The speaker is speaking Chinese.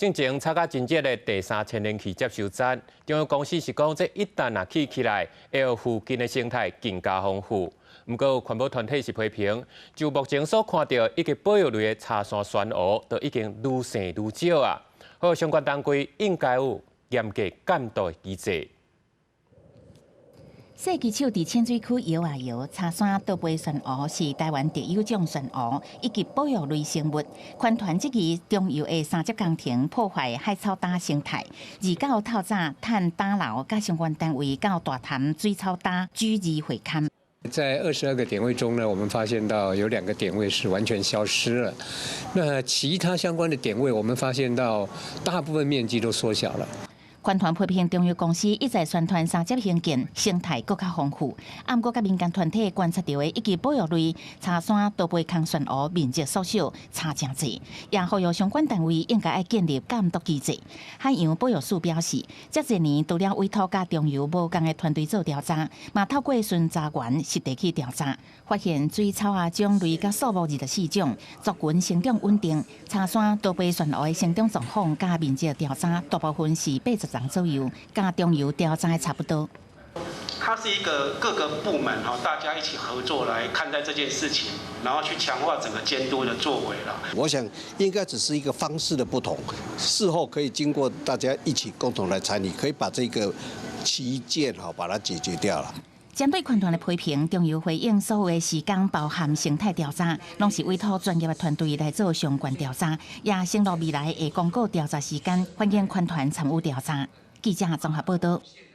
正前参加真热的第3千年期接收站，中油公司是讲，这一旦起来，会让附近的生态更加丰富。不过，环保团体是批评，就目前所看到一个保育类的茶山酸蚵，都已经愈生愈少啊。好，相关单位应该有严格监督的机制。 细基手伫浅水区摇啊摇，茶山倒杯酸蚵是台湾特有种酸蚵以及保育类生物。环团即期中油的3级工程破坏海草搭生态，而到透早趁打捞，甲相关单位到大潭水草搭居住会勘。 在22个点位中呢，我们发现到有2个点位是完全消失了。那其他相关的点位，我们发现到大部分面积都缩小了。 环团批评中油公司一再宣传3级兴建生态更加丰富，不过甲民间团体观察到的以及保育类茶山倒杯空酸蚵面积缩小差真济，也呼吁相关单位应该要建立监督机制。海洋保育署表示，这一年除了委托甲中油无共的团队做调查，嘛透过巡查员实地去调查，发现水草啊种类甲数目24种，族群生长稳定。茶山倒杯酸蚵的生长状况甲面积调查，大部分是80人左右，甲中油调查的差不多。它是一个各个部门大家一起合作来看待这件事情，然后去强化整个监督的作为了。我想应该只是一个方式的不同，事后可以经过大家一起共同来参与，可以把这个旗舰把它解决掉了。 针对环团的批评，中油回应所有的时间包含生态调查，拢是委托专业的团队来做相关调查，也承诺未来会公告调查时间，欢迎环团参与调查。记者综合报道。